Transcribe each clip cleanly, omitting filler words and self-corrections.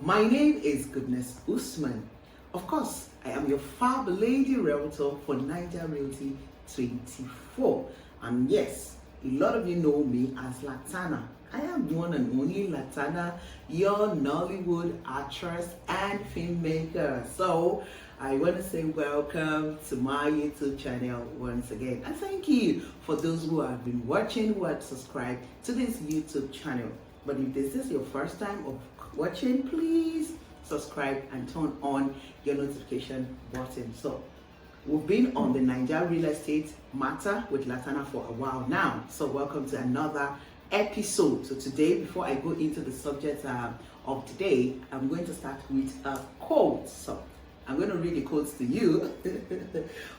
My name is Goodness Usman. Of course, I am your Fab Lady Realtor for Naija Realty 24. And yes, a lot of you know me as Latana. I am one and only Latana, your Nollywood actress and filmmaker. So I want to say welcome to my YouTube channel once again. And thank you for those who have been watching, who have subscribed to this YouTube channel. But if this is your first time of watching, please subscribe and turn on your notification button. So we've been on the Naija RealEstate Matter with Latana for a while now. So welcome to another episode. So today, before I go into the subject of today, I'm going to start with a quote. So I'm going to read the quotes to you.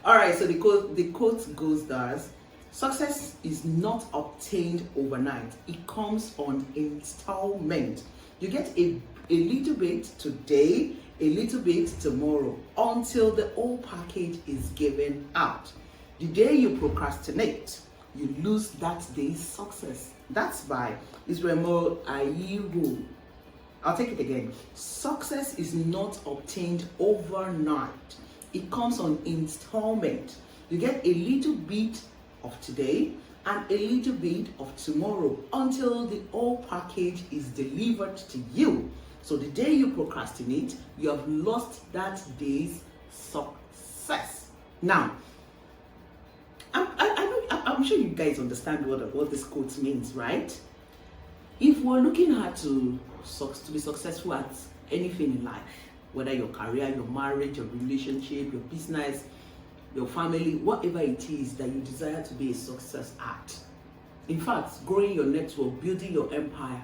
All right, so the quote goes thus: success is not obtained overnight. It comes on installment. You get a little bit today, a little bit tomorrow, until the whole package is given out. The day you procrastinate, you lose that day's success. That's by Israel Ayiru. I'll take it again. Success is not obtained overnight. It comes on installment. You get a little bit of today and a little bit of tomorrow until the whole package is delivered to you. So the day you procrastinate, you have lost that day's success. Now, I'm sure you guys understand what this quote means, right? If we're looking at to be successful at anything in life, whether your career, your marriage, your relationship, your business, your family, whatever it is that you desire to be a success at. In fact, growing your network, building your empire,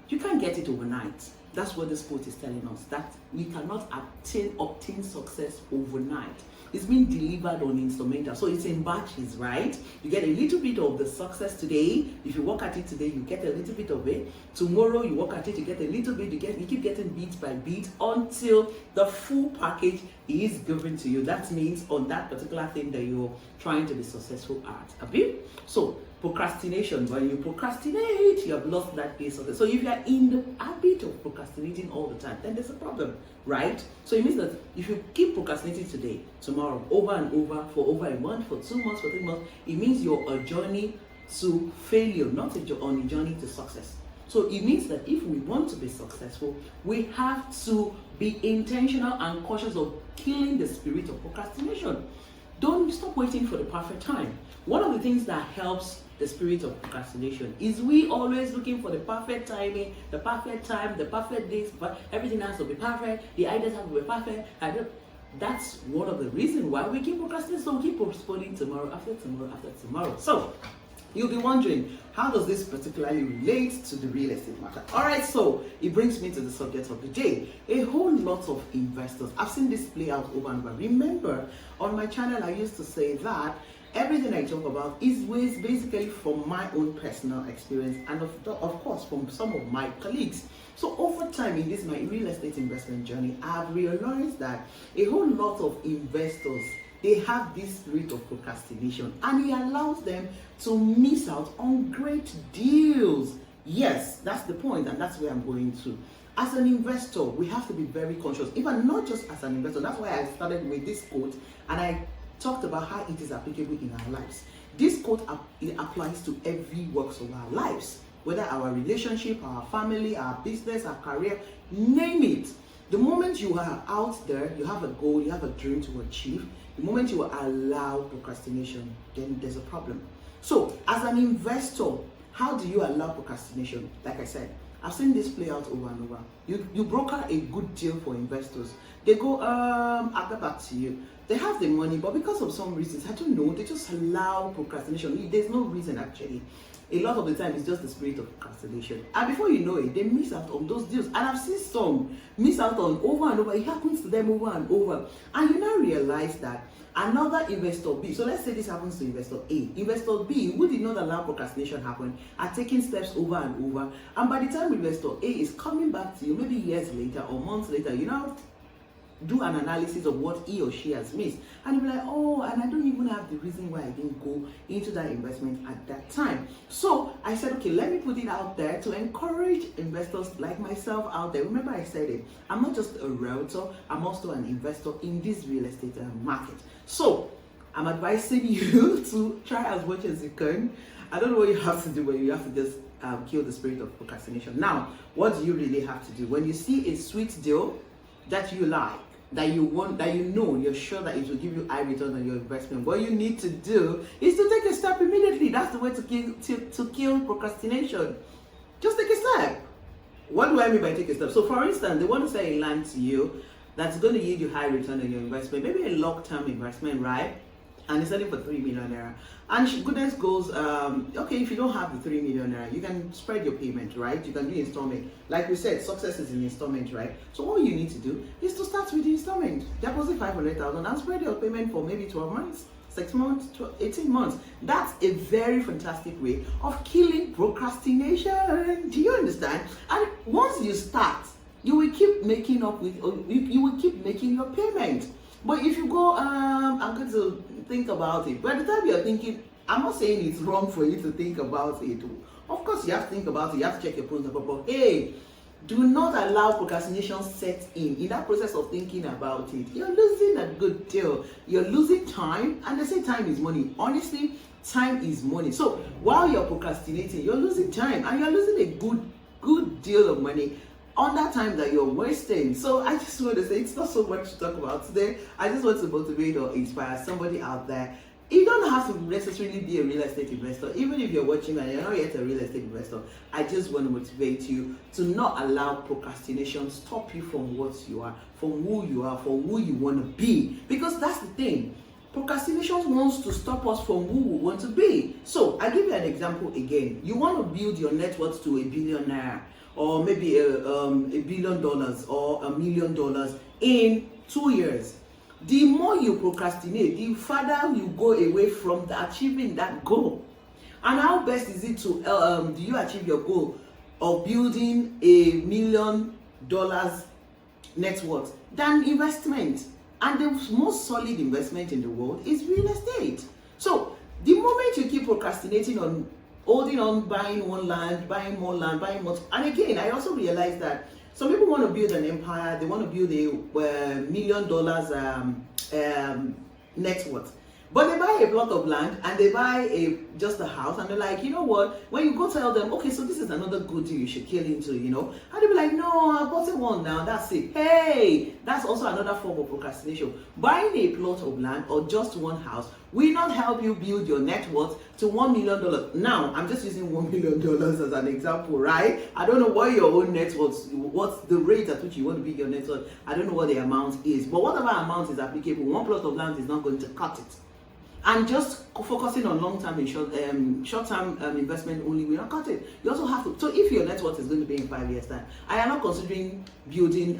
you can't get it overnight. That's what this quote is telling us, that we cannot obtain success overnight. It's being delivered on instrumental, so it's in batches, right? You get a little bit of the success today. If you work at it today, you get a little bit of it. Tomorrow, you work at it, you get a little bit. You keep getting bit by bit until the full package is given to you. That means on that particular thing that you're trying to be successful at. Okay? So procrastination. When you procrastinate, you have lost that day success. So if you are in the habit of procrastinating all the time, then there's a problem, right? So it means that if you keep procrastinating today, tomorrow, over and over, for over a month, for 2 months, for 3 months, it means you're a journey to failure, not on a journey to success. So it means that if we want to be successful, we have to be intentional and cautious of killing the spirit of procrastination. Don't stop waiting for the perfect time. One of the things that helps the spirit of procrastination is we always looking for the perfect timing, the perfect time, the perfect days, but everything has to be perfect, the ideas have to be perfect. That's one of the reasons why we keep procrastinating, so we keep postponing tomorrow after tomorrow after tomorrow. So you'll be wondering, how does this particularly relate to the real estate matter? All right, so it brings me to the subject of the day. A whole lot of investors, I've seen this play out over and over. Remember, on my channel, I used to say that everything I talk about is basically from my own personal experience and of course from some of my colleagues. So over time in this my real estate investment journey, I've realized that a whole lot of investors, they have this spirit of procrastination and it allows them to miss out on great deals. Yes, that's the point, and that's where I'm going to. As an investor, we have to be very conscious, even not just as an investor. That's why I started with this quote and I talked about how it is applicable in our lives. This quote it applies to every works of our lives, whether our relationship, our family, our business, our career, name it. The moment you are out there, you have a goal, you have a dream to achieve. The moment you allow procrastination, then there's a problem. So, as an investor, how do you allow procrastination? Like I said, I've seen this play out over and over. You broker a good deal for investors. They go, I'll get back to you. They have the money, but because of some reasons, I don't know, they just allow procrastination. There's no reason actually. A lot of the time, it's just the spirit of procrastination. And before you know it, they miss out on those deals. And I've seen some miss out on over and over. It happens to them over and over. And you now realize that another investor B, so let's say this happens to investor A. Investor B, who did not allow procrastination happen, are taking steps over and over. And by the time investor A is coming back to you, maybe years later or months later, you know, do an analysis of what he or she has missed, and you'll be like, oh, and I don't even have the reason why I didn't go into that investment at that time. So I said, okay, let me put it out there to encourage investors like myself out there. Remember, I said it, I'm not just a realtor, I'm also an investor in this real estate market. So I'm advising you to try as much as you can. I don't know what you have to do, but you have to just kill the spirit of procrastination. Now, what do you really have to do? When you see a sweet deal that you like, that you want, that you know, you're sure that it will give you high return on your investment, what you need to do is to take a step immediately. That's the way to kill procrastination. Just take a step. What do I mean by take a step? So for instance, they want to sell a land to you that's going to yield you high return on your investment, maybe a long-term investment, right? And it's selling for 3 million naira. And goodness goes, okay, if you don't have the 3 million naira, you can spread your payment, right? You can do installment. Like we said, success is in installment, right? So all you need to do is to start with the installment. Deposit 500,000 and spread your payment for maybe 12 months, 6 months, 18 months. That's a very fantastic way of killing procrastination. Do you understand? And once you start, you will keep making up with, you will keep making your payment. But if you go, I'm going to think about it. By the time you're thinking, I'm not saying it's wrong for you to think about it. Of course, you have to think about it. You have to check your pros and cons. But hey, do not allow procrastination set in. In that process of thinking about it, you're losing a good deal. You're losing time, and they say time is money. Honestly, time is money. So while you're procrastinating, you're losing time, and you're losing a good deal of money on that time that you're wasting. So I just want to say, it's not so much to talk about today. I just want to motivate or inspire somebody out there. You don't have to necessarily be a real estate investor. Even if you're watching and you're not yet a real estate investor, I just want to motivate you to not allow procrastination stop you from what you are, from who you are, from who you want to be. Because that's the thing. Procrastination wants to stop us from who we want to be. So I give you an example again. You want to build your net worth to $1 billion, or maybe $1 billion or $1 million in 2 years. The more you procrastinate, the farther you go away from achieving that goal. And how best is it to do you achieve your goal of building $1 million net worth than investment? And the most solid investment in the world is real estate. So the moment you keep procrastinating on holding on, buying one land, buying more land, buying more. And again, I also realized that some people want to build an empire. They want to build a $1 million net worth. But they buy a plot of land and they buy just a house, and they're like, you know what? When you go tell them, okay, so this is another good deal you should kill into, you know, and they'll be like, no, I bought it one now, that's it. Hey, that's also another form of procrastination. Buying a plot of land or just one house will not help you build your net worth to $1 million. Now, I'm just using $1 million as an example, right? I don't know what your own net worth, what's the rate at which you want to build your net worth. I don't know what the amount is, but whatever amount is applicable, one plot of land is not going to cut it. And just focusing on long-term and short-term investment only will not cut it. You also have to, so if your net worth is going to be in 5 years' time, I am not considering building,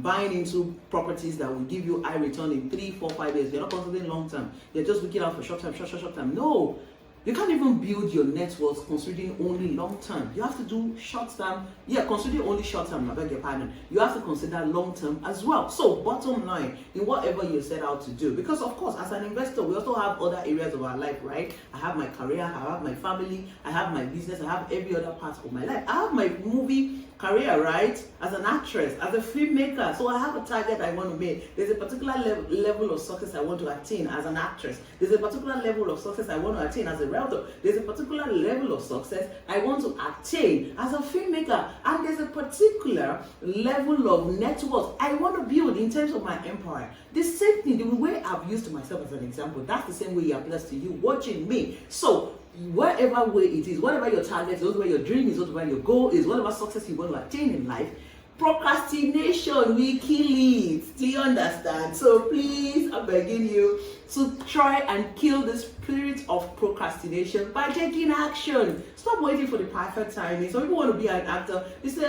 buying into properties that will give you high return in 3, 4, 5 years. You're not considering long-term. You're just looking out for short-term, short-term. No. You can't even build your net worth considering only long-term. You have to do short-term. Yeah, considering only short-term, I beg your pardon. You have to consider long-term as well. So, bottom line, in whatever you set out to do. Because, of course, as an investor, we also have other areas of our life, right? I have my career, I have my family, I have my business, I have every other part of my life. I have my movie career, right? As an actress, as a filmmaker. So I have a target I want to make. There's a particular level of success I want to attain as an actress. There's a particular level of success I want to attain as a realtor. There's a particular level of success I want to attain as a filmmaker. And there's a particular level of net worth I want to build in terms of my empire. The same thing, the way I've used myself as an example, that's the same way it applies to you watching me. So whatever way it is, whatever your target is, whatever your dream is, whatever your goal is, whatever success you want to attain in life, procrastination will kill it. Do you understand? So please, I'm begging you, to try and kill the spirit of procrastination by taking action. Stop waiting for the perfect timing. Some people want to be an actor. They say,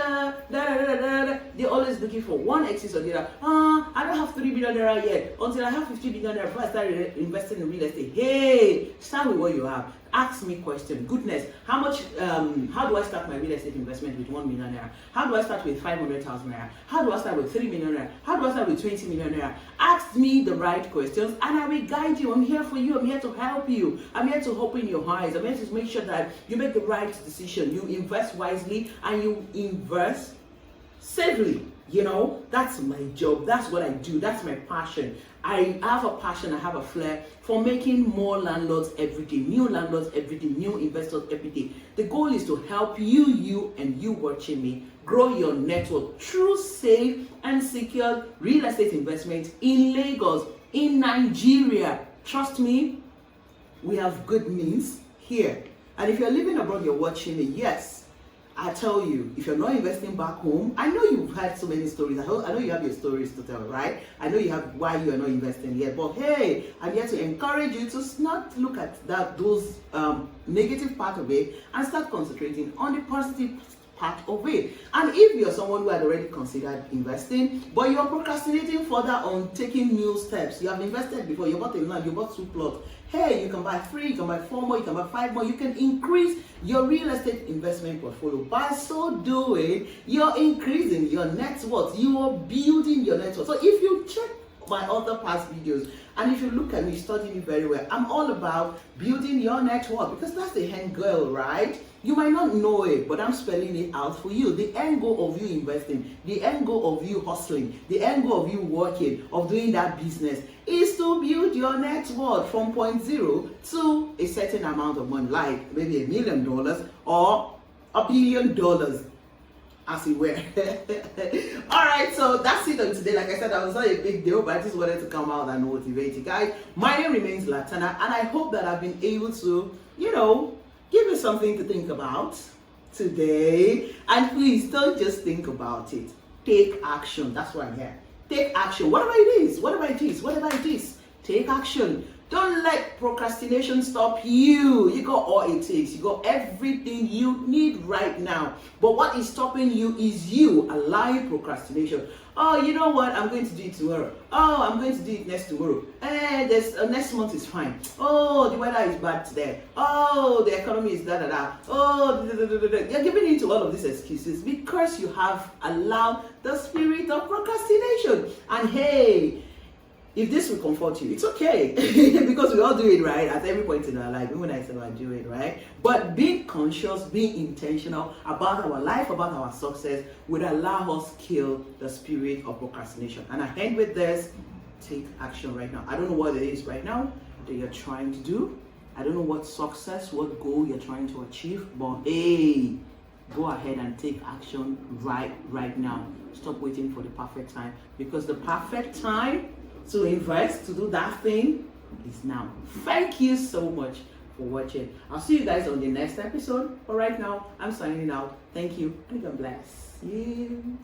they're always looking for one excuse or the other. I don't have 3 billion naira yet. Until I have 50 billion naira before I start investing in real estate. Hey, start with what you have. Ask me question. Goodness, how do I start my real estate investment with 1 million naira? How do I start with 500,000 naira? How do I start with 3 million naira? How do I start with 20 million naira? Ask me the right questions and I will guide you. I'm here for you. I'm here to help you. I'm here to open your eyes. I'm here to make sure that you make the right decision. You invest wisely and you invest safely. You know, that's my job. That's what I do. That's my passion. I have a passion. I have a flair for making more landlords every day, new landlords every day, new investors every day. The goal is to help you and you watching me grow your network through safe and secure real estate investments in Lagos, in Nigeria. Trust me, we have good means here. And if you're living abroad, you're watching me, yes, I tell you, if you're not investing back home, I know you've had so many stories. I know you have your stories to tell, right? I know you have why you are not investing yet. But hey, I'm here to encourage you to not look at those negative part of it and start concentrating on the positive part of it. And if you're someone who had already considered investing, but you're procrastinating further on taking new steps, you have invested before, you bought a land, you bought 2 plots. Hey, you can buy 3, you can buy 4 more, you can buy 5 more. You can increase your real estate investment portfolio. By so doing, you're increasing your net worth. You are building your net worth. So if you check my other past videos, and if you look at me, study me very well, I'm all about building your net worth because that's the end goal, right? You might not know it, but I'm spelling it out for you. The end goal of you investing, the end goal of you hustling, the end goal of you working, of doing that business is to build your net worth from 0 to a certain amount of money, like maybe $1 million or $1 billion. As it were. All right, so that's it on today. Like I said, that was not a big deal, but I just wanted to come out and motivate you guys. My name remains Latana, and I hope that I've been able to, give you something to think about today. And please don't just think about it. Take action. That's why I'm here. Take action. Whatever it is, take action. Don't let procrastination stop you. You got all it takes. You got everything you need right now. But what is stopping you is you allowing procrastination. Oh, you know what? I'm going to do it tomorrow. Oh, I'm going to do it next tomorrow. Next month is fine. Oh, the weather is bad today. Oh, the economy is da. Oh, You're giving into all of these excuses because you have allowed the spirit of procrastination. And hey, if this will comfort you, it's okay because we all do it, right? At every point in our life, even when I say I do it, right? But being conscious, being intentional about our life, about our success, would allow us kill the spirit of procrastination. And I end with this: take action right now. I don't know what it is right now that you're trying to do. I don't know what success, what goal you're trying to achieve, but hey, go ahead and take action right now. Stop waiting for the perfect time, because the perfect time to invest, to do that thing, is now. Thank you so much for watching. I'll see you guys on the next episode. But right now, I'm signing out. Thank you and God bless you.